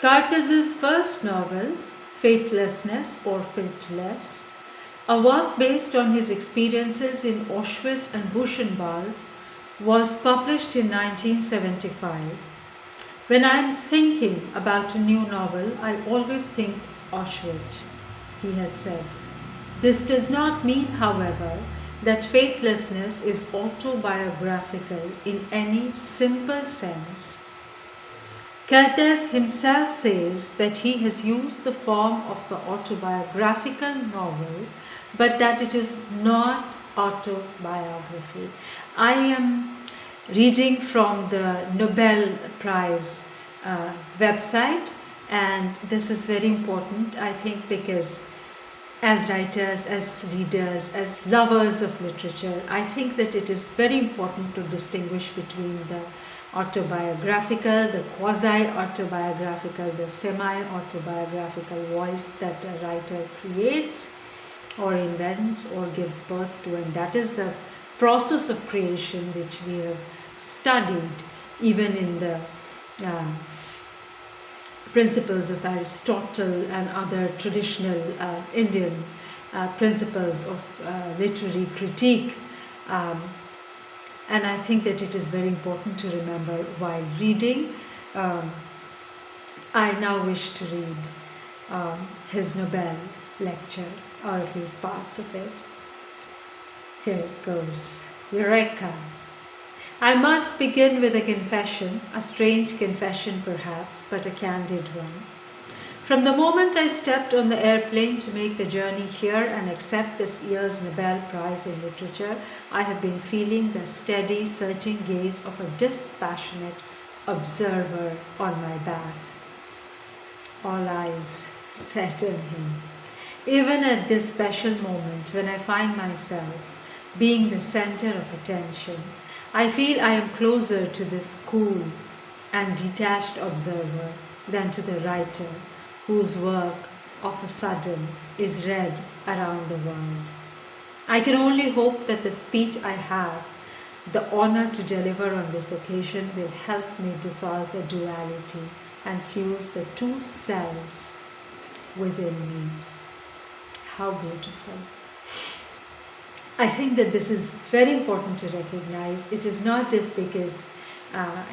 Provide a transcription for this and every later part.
Kertesz's first novel, Faithlessness or Faithless, a work based on his experiences in Auschwitz and Buchenwald, was published in 1975. When I am thinking about a new novel, I always think Auschwitz, he has said. This does not mean, however, that faithlessness is autobiographical in any simple sense. Kertesz himself says that he has used the form of the autobiographical novel, but that it is not autobiography. I am reading from the Nobel Prize website, and this is very important, I think, because as writers, as readers, as lovers of literature, I think that it is very important to distinguish between the autobiographical, the quasi-autobiographical, the semi-autobiographical voice that a writer creates or invents or gives birth to, and that is the process of creation which we have studied even in the principles of Aristotle and other traditional Indian principles of literary critique. And I think that it is very important to remember while reading. I now wish to read his Nobel lecture, or at least parts of it. Here it goes. Eureka! I must begin with a confession, a strange confession perhaps, but a candid one. From the moment I stepped on the airplane to make the journey here and accept this year's Nobel Prize in Literature, I have been feeling the steady, searching gaze of a dispassionate observer on my back. All eyes set on him. Even at this special moment when I find myself being the center of attention, I feel I am closer to this cool and detached observer than to the writer whose work of a sudden is read around the world. I can only hope that the speech I have the honor to deliver on this occasion will help me dissolve the duality and fuse the two selves within me. How beautiful. I think that this is very important to recognize. It is not just because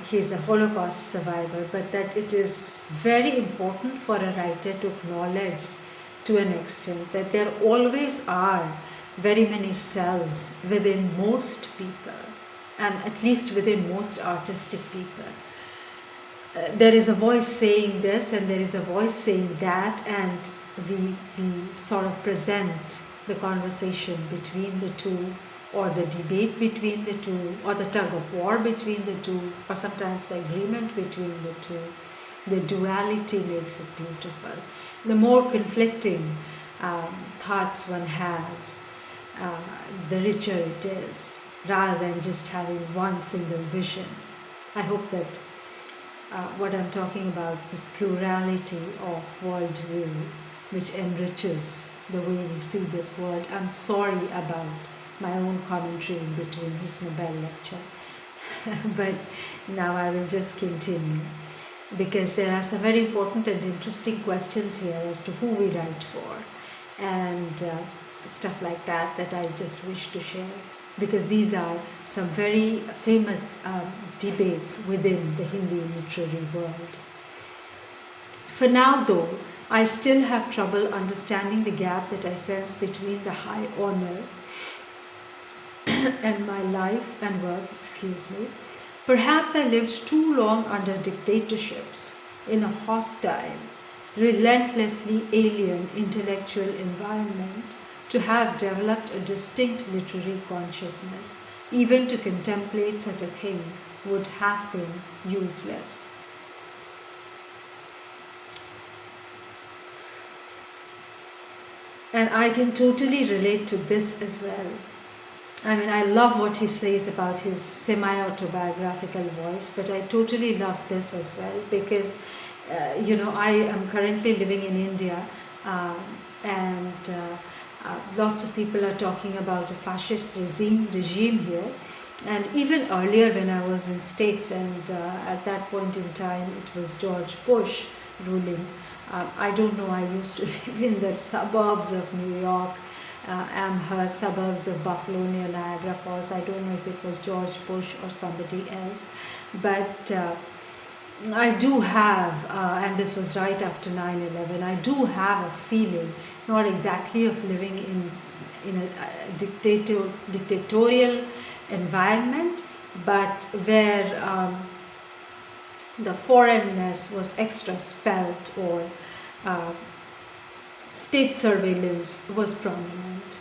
he's a Holocaust survivor, but that it is very important for a writer to acknowledge to an extent that there always are very many selves within most people, and at least within most artistic people. There is a voice saying this and there is a voice saying that, and we sort of present the conversation between the two, or the debate between the two, or the tug of war between the two, or sometimes the agreement between the two. The duality makes it beautiful. The more conflicting thoughts one has, the richer it is, rather than just having one single vision. I hope that what I'm talking about is plurality of worldview, which enriches the way we see this world. I'm sorry about my own commentary in between his Nobel lecture, but now I will just continue, because there are some very important and interesting questions here as to who we write for, and stuff like that I just wish to share, because these are some very famous debates within the Hindi literary world. For now though, I still have trouble understanding the gap that I sense between the high honor and my life and work, Perhaps I lived too long under dictatorships in a hostile, relentlessly alien intellectual environment to have developed a distinct literary consciousness. Even to contemplate such a thing would have been useless. And I can totally relate to this as well. I mean, I love what he says about his semi-autobiographical voice, but I totally love this as well, because, I am currently living in India, and lots of people are talking about a fascist regime here. And even earlier when I was in States, and at that point in time it was George Bush ruling. I don't know, I used to live in the suburbs of New York, Amherst, suburbs of Buffalo near Niagara Falls. I don't know if it was George Bush or somebody else, but I do have, and this was right after 9/11, I do have a feeling, not exactly of living in a dictatorial environment, but where the foreignness was extra spelt, or uh, state surveillance was prominent.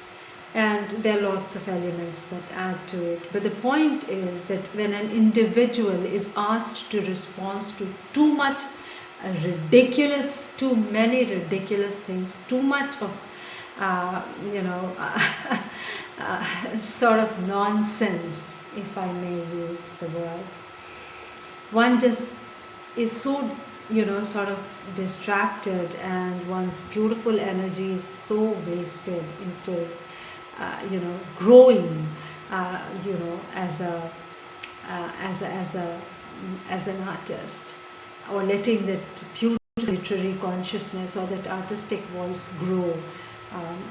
And there are lots of elements that add to it. But the point is that when an individual is asked to respond to too much too many ridiculous things, too much of, sort of nonsense, if I may use the word, one just is so, sort of distracted, and one's beautiful energy is so wasted instead of, growing, as a as an artist, or letting that pure literary consciousness or that artistic voice grow. Um,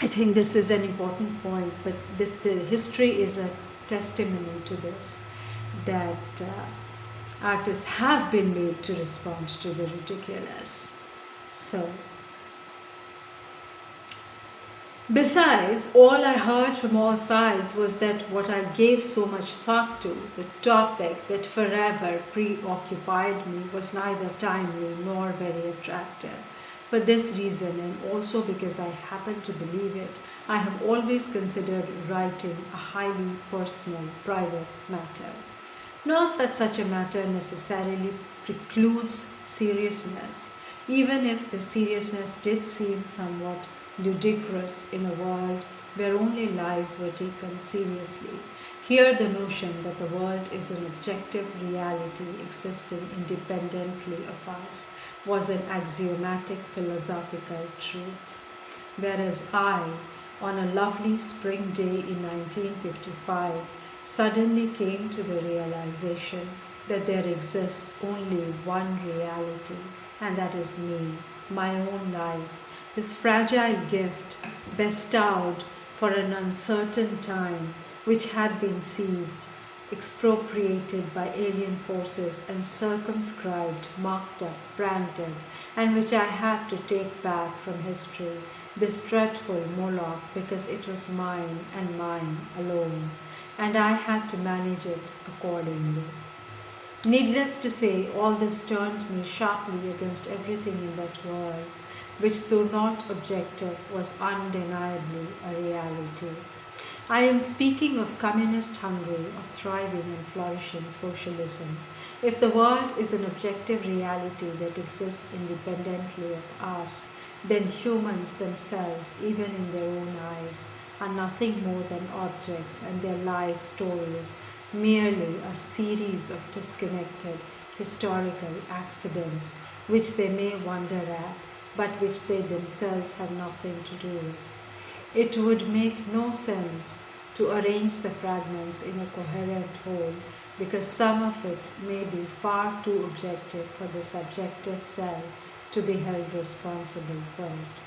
I think this is an important point, but the history is a testimony to this, that artists have been made to respond to the ridiculous. So, besides, all I heard from all sides was that what I gave so much thought to, the topic that forever preoccupied me, was neither timely nor very attractive. For this reason, and also because I happen to believe it, I have always considered writing a highly personal, private matter. Not that such a matter necessarily precludes seriousness, even if the seriousness did seem somewhat ludicrous in a world where only lies were taken seriously. Here the notion that the world is an objective reality existing independently of us was an axiomatic philosophical truth. Whereas I, on a lovely spring day in 1955, suddenly came to the realization that there exists only one reality, and that is me, my own life, this fragile gift bestowed for an uncertain time, which had been seized, expropriated by alien forces, and circumscribed, marked up, branded, and which I had to take back from history, this dreadful Moloch, because it was mine and mine alone, and I had to manage it accordingly. Needless to say, all this turned me sharply against everything in that world, which, though not objective, was undeniably a reality. I am speaking of communist Hungary, of thriving and flourishing socialism. If the world is an objective reality that exists independently of us, then humans themselves, even in their own eyes, are nothing more than objects, and their life stories merely a series of disconnected historical accidents which they may wonder at, but which they themselves have nothing to do with. It would make no sense to arrange the fragments in a coherent whole, because some of it may be far too objective for the subjective self to be held responsible for it.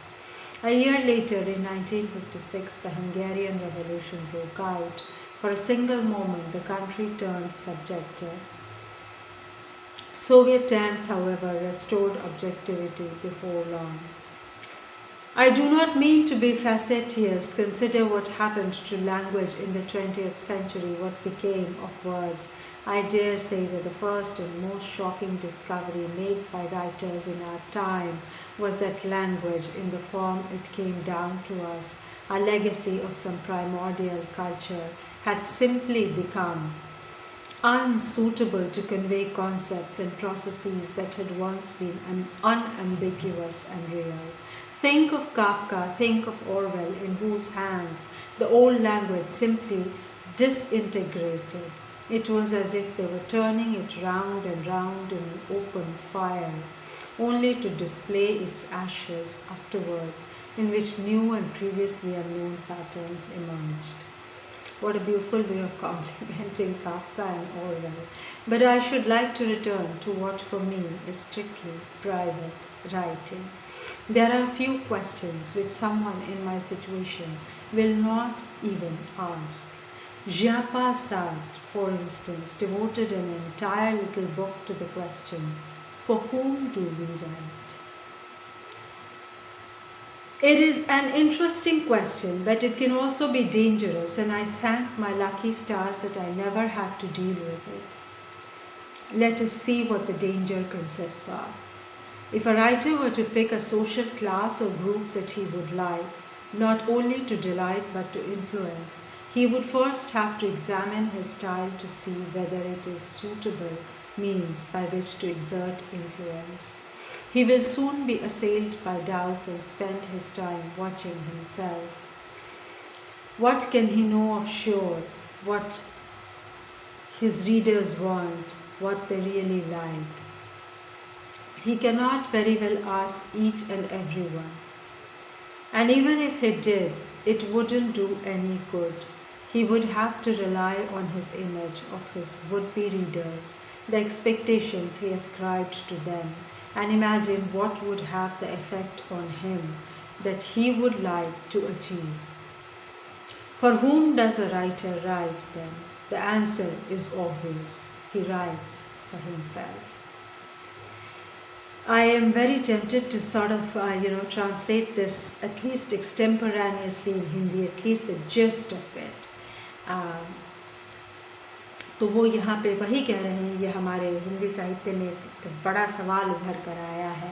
A year later, in 1956, the Hungarian Revolution broke out. For a single moment, the country turned subjective. Soviet tanks, however, restored objectivity before long. I do not mean to be facetious. Consider what happened to language in the 20th century, what became of words. I dare say that the first and most shocking discovery made by writers in our time was that language, in the form it came down to us, a legacy of some primordial culture, had simply become unsuitable to convey concepts and processes that had once been unambiguous and real. Think of Kafka, think of Orwell, in whose hands the old language simply disintegrated. It was as if they were turning it round and round in an open fire, only to display its ashes afterwards, in which new and previously unknown patterns emerged. What a beautiful way of complimenting Kafka and Orwell. But I should like to return to what for me is strictly private writing. There are few questions which someone in my situation will not even ask. Jean-Paul Sartre, for instance, devoted an entire little book to the question, for whom do we write? It is an interesting question, but it can also be dangerous, and I thank my lucky stars that I never had to deal with it. Let us see what the danger consists of. If a writer were to pick a social class or group that he would like, not only to delight but to influence, he would first have to examine his style to see whether it is suitable means by which to exert influence. He will soon be assailed by doubts and spend his time watching himself. What can he know of sure? What his readers want, what they really like? He cannot very well ask each and every one. And even if he did, it wouldn't do any good. He would have to rely on his image of his would-be readers, the expectations he ascribed to them, and imagine what would have the effect on him that he would like to achieve. For whom does a writer write then? The answer is obvious. He writes for himself. I am very tempted to sort of, translate this at least extemporaneously in Hindi, at least the gist of it. तो वो यहाँ पे वही कह रहे हैं, ये हमारे हिंदी साहित्य में एक बड़ा सवाल उभर कर आया है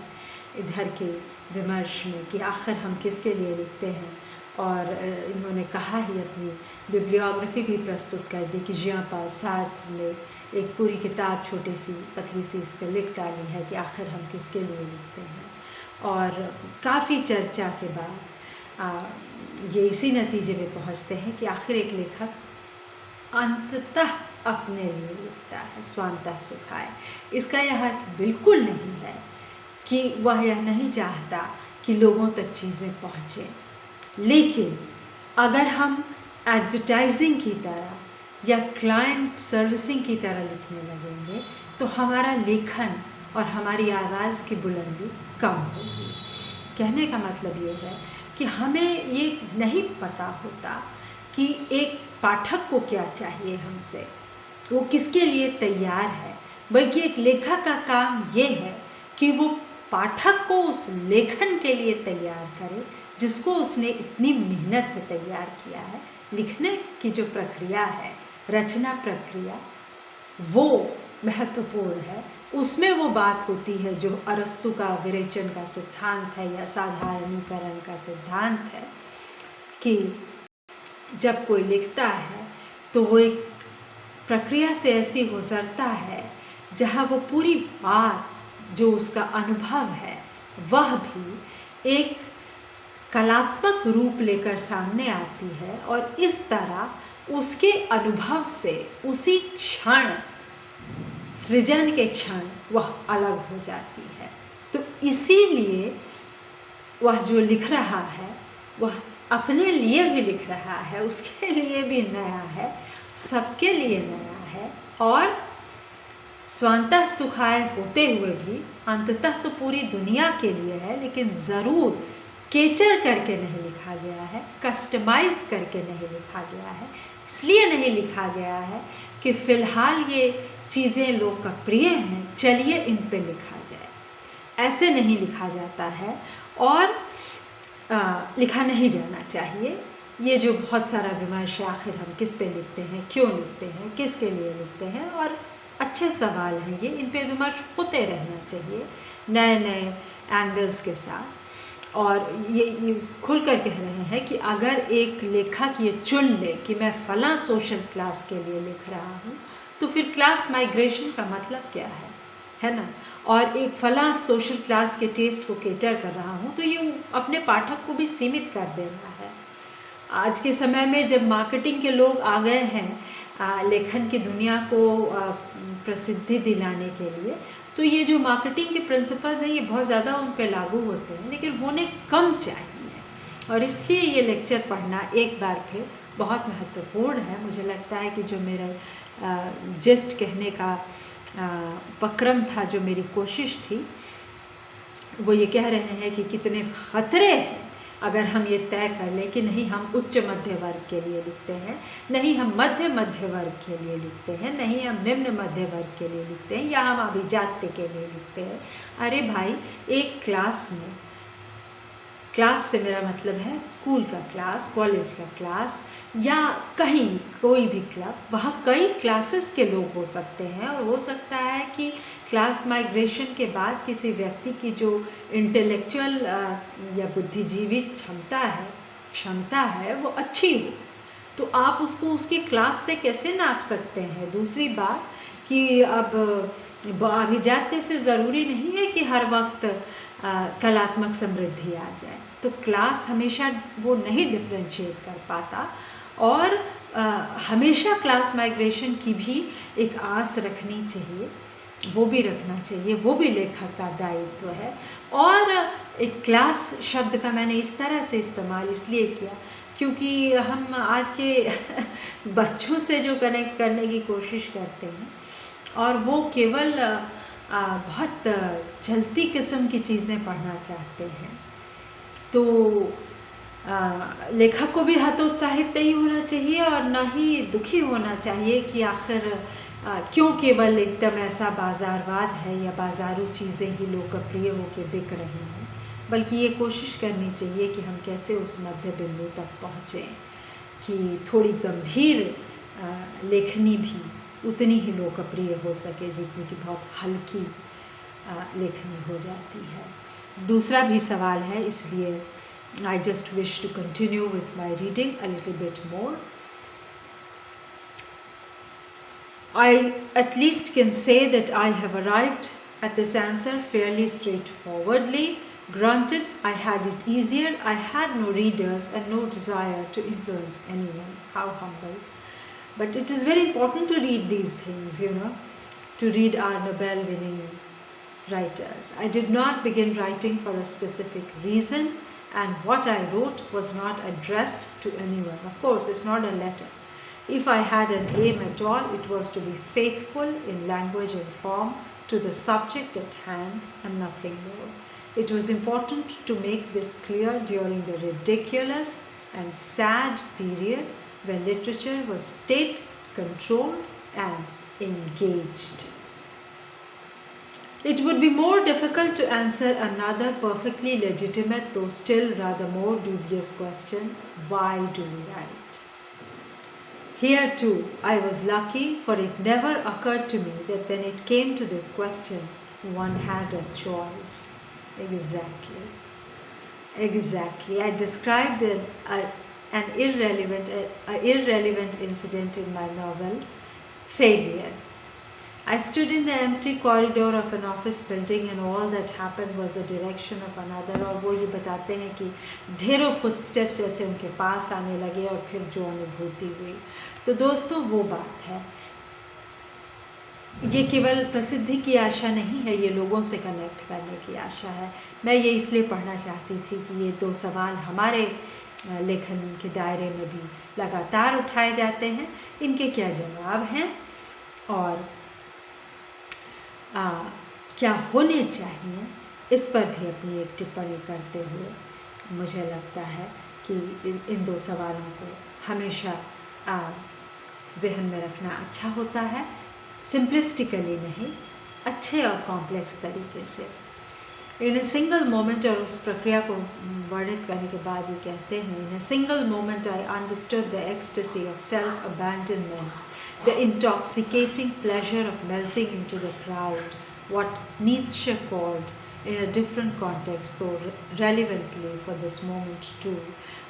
इधर के विमर्श में कि आखिर हम किसके लिए लिखते हैं। और इन्होंने कहा ही अपनी बिब्लियोग्राफी भी प्रस्तुत कर दी कि जेan-पाल सार्त्र ने एक पूरी किताब छोटी सी पतली सी इस पर लिख डाली है कि आखिर हम किसके लिए लिखते हैं। और काफ़ी चर्चा के बाद ये इसी नतीजे में पहुँचते हैं कि आखिर एक लेखक अंततः अपने लिए लिखता है, स्वांतः सुखाय। इसका यह अर्थ बिल्कुल नहीं है कि वह यह नहीं चाहता कि लोगों तक चीज़ें पहुँचें, लेकिन अगर हम एडवर्टाइजिंग की तरह या क्लाइंट सर्विसिंग की तरह लिखने लगेंगे तो हमारा लेखन और हमारी आवाज़ की बुलंदी कम होगी। कहने का मतलब ये है कि हमें ये नहीं पता होता कि एक पाठक को क्या चाहिए हमसे, वो किसके लिए तैयार है, बल्कि एक लेखक का काम ये है कि वो पाठक को उस लेखन के लिए तैयार करे जिसको उसने इतनी मेहनत से तैयार किया है। लिखने की जो प्रक्रिया है, रचना प्रक्रिया, वो महत्वपूर्ण है। उसमें वो बात होती है जो अरस्तु का विरेचन का सिद्धांत है या साधारणीकरण का सिद्धांत है कि जब कोई लिखता है तो वो एक प्रक्रिया से ऐसी गुजरता है जहाँ वो पूरी बात जो उसका अनुभव है वह भी एक कलात्मक रूप लेकर सामने आती है और इस तरह उसके अनुभव से उसी क्षण, सृजन के क्षण, वह अलग हो जाती है। तो इसीलिए वह जो लिख रहा है वह अपने लिए भी लिख रहा है, उसके लिए भी नया है, सबके लिए नया है और स्वांतः सुखाय होते हुए भी अंततः तो पूरी दुनिया के लिए है, लेकिन ज़रूर केटर करके नहीं लिखा गया है, कस्टमाइज़ करके नहीं लिखा गया है। इसलिए नहीं लिखा गया है कि फ़िलहाल ये चीज़ें लोकप्रिय हैं, चलिए इन पे लिखा जाए। ऐसे नहीं लिखा जाता है और लिखा नहीं जाना चाहिए। ये जो बहुत सारा विमर्श है, आखिर हम किस पे लिखते हैं, क्यों लिखते हैं, किसके लिए लिखते हैं, और अच्छे सवाल हैं ये, इन पे विमर्श होते रहना चाहिए नए नए एंगल्स के साथ। और ये खुल कर कह रहे हैं कि अगर एक लेखक ये चुन ले कि मैं फ़लाँ सोशल क्लास के लिए लिख रहा हूँ तो फिर क्लास माइग्रेशन का मतलब क्या है ना। और एक फ़लाँ सोशल क्लास के टेस्ट को केटर कर रहा हूँ तो ये अपने पाठक को भी सीमित कर देना है। आज के समय में जब मार्केटिंग के लोग आ गए हैं लेखन की दुनिया को प्रसिद्धि दिलाने के लिए, तो ये जो मार्केटिंग के प्रिंसिपल्स हैं ये बहुत ज़्यादा उन पे लागू होते हैं, लेकिन होने कम चाहिए। और इसलिए ये लेक्चर पढ़ना एक बार फिर बहुत महत्वपूर्ण है। मुझे लगता है कि जो मेरा जिस्ट कहने का उपक्रम था, जो मेरी कोशिश थी, वो ये कह रहे हैं कि कितने ख़तरे हैं अगर हम ये तय कर लें कि नहीं हम उच्च मध्य वर्ग के लिए लिखते हैं, नहीं हम मध्य वर्ग के लिए लिखते हैं, नहीं हम निम्न मध्य वर्ग के लिए लिखते हैं, या हम अभिजात्य के लिए लिखते हैं। अरे भाई, एक क्लास में, क्लास से मेरा मतलब है स्कूल का क्लास, कॉलेज का क्लास, या कहीं कोई भी क्लब, वहाँ कई क्लासेस के लोग हो सकते हैं। और हो सकता है कि क्लास माइग्रेशन के बाद किसी व्यक्ति की जो इंटेलेक्चुअल या बुद्धिजीवी क्षमता है वो अच्छी हो, तो आप उसको उसकी क्लास से कैसे नाप सकते हैं। दूसरी बात कि अब अभिजात्य से ज़रूरी नहीं है कि हर वक्त कलात्मक समृद्धि आ जाए, तो क्लास हमेशा वो नहीं डिफ्रेंशिएट कर पाता। और हमेशा क्लास माइग्रेशन की भी एक आस रखनी चाहिए, वो भी रखना चाहिए, वो भी लेखक का दायित्व है। और एक क्लास शब्द का मैंने इस तरह से इस्तेमाल इसलिए किया क्योंकि हम आज के बच्चों से जो कनेक्ट करने की कोशिश करते हैं, और वो केवल बहुत चलती किस्म की चीज़ें पढ़ना चाहते हैं, तो लेखक को भी हतोत्साहित नहीं होना चाहिए और न ही दुखी होना चाहिए कि आखिर क्यों केवल एकदम ऐसा बाज़ारवाद है या बाज़ारू चीज़ें ही लोकप्रिय होकर बिक रही हैं, बल्कि ये कोशिश करनी चाहिए कि हम कैसे उस मध्य बिंदु तक पहुँचें कि थोड़ी गंभीर लेखनी भी उतनी ही लोकप्रिय हो सके जितनी कि बहुत हल्की लेखनी हो जाती है। दूसरा भी सवाल है, इसलिए I just wish to continue with my reading a little bit more. I at least can say that I have arrived at this answer fairly straightforwardly. Granted, I had it easier. I had no readers and no desire to influence anyone. How humble. But it is very important to read these things, to read our Nobel winning writers. I did not begin writing for a specific reason, and what I wrote was not addressed to anyone. Of course, it's not a letter. If I had an aim at all, it was to be faithful in language and form to the subject at hand and nothing more. It was important to make this clear during the ridiculous and sad period when literature was state-controlled and engaged. It would be more difficult to answer another perfectly legitimate, though still rather more dubious question: why do we write? Here too, I was lucky, for it never occurred to me that when it came to this question, one had a choice. Exactly. I described an irrelevant incident in my novel, Failure. I stood in the empty corridor of an office building and all that happened was the direction of another. और वो ये बताते हैं कि ढेरों footsteps जैसे उनके पास आने लगे और फिर जो अनुभूति हुई। तो दोस्तों, वो बात है, ये केवल प्रसिद्धि की आशा नहीं है, ये लोगों से कनेक्ट करने की आशा है। मैं ये इसलिए पढ़ना चाहती थी कि ये दो सवाल हमारे लेखन के दायरे में भी लगातार उठाए जाते हैं, इनके क्या जवाब हैं और क्या होने चाहिए, इस पर भी अपनी एक टिप्पणी करते हुए मुझे लगता है कि इन दो सवालों को हमेशा जहन में रखना अच्छा होता है, सिंपलिस्टिकली नहीं, अच्छे और कॉम्प्लेक्स तरीके से। इन ए सिंगल मोमेंट, और उस प्रक्रिया को वर्णित करने के बाद ये कहते हैं, in a single moment I understood the ecstasy of self abandonment, the intoxicating pleasure of melting into the crowd, what Nietzsche called, in a different context, though relevantly for this moment too,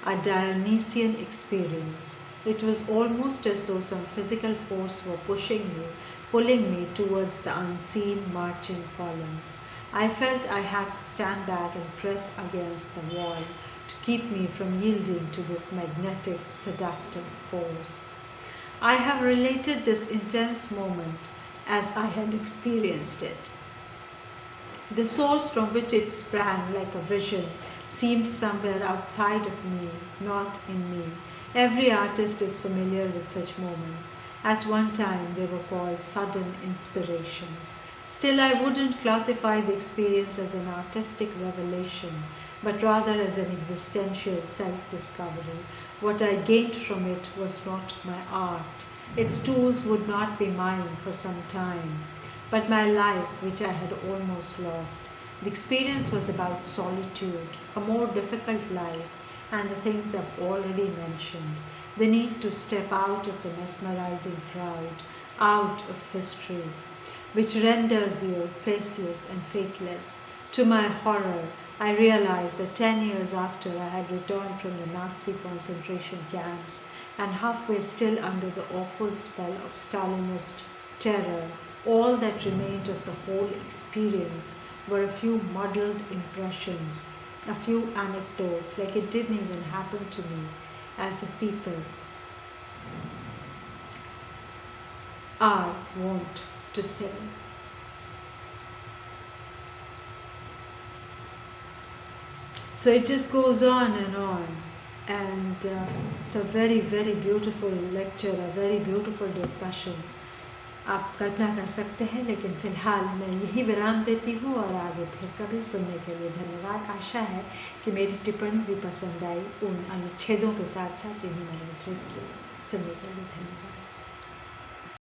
a Dionysian experience. It was almost as though some physical force were pulling me towards the unseen marching columns. I felt I had to stand back and press against the wall to keep me from yielding to this magnetic, seductive force. I have related this intense moment as I had experienced it. The source from which it sprang like a vision seemed somewhere outside of me, not in me. Every artist is familiar with such moments. At one time, they were called sudden inspirations. Still, I wouldn't classify the experience as an artistic revelation, but rather as an existential self discovery. What I gained from it was not my art. Its tools would not be mine for some time, but my life, which I had almost lost. The experience was about solitude, a more difficult life, and the things I've already mentioned. The need to step out of the mesmerizing crowd, out of history, which renders you faceless and faithless. To my horror, I realized that 10 years after I had returned from the Nazi concentration camps and halfway still under the awful spell of Stalinist terror, all that remained of the whole experience were a few muddled impressions, a few anecdotes, like it didn't even happen to me, as if people are wont to say. So it just goes on, and it's a very, very beautiful lecture, a very beautiful discussion. आप कल्पना कर सकते हैं, लेकिन फ़िलहाल मैं यही विराम देती हूँ और आगे फिर कभी सुनने के लिए धन्यवाद। आशा है कि मेरी टिप्पणी भी पसंद आई उन अनुच्छेदों के साथ साथ जिन्हें मैंने उद्धृत किया। सुनने के लिए धन्यवाद।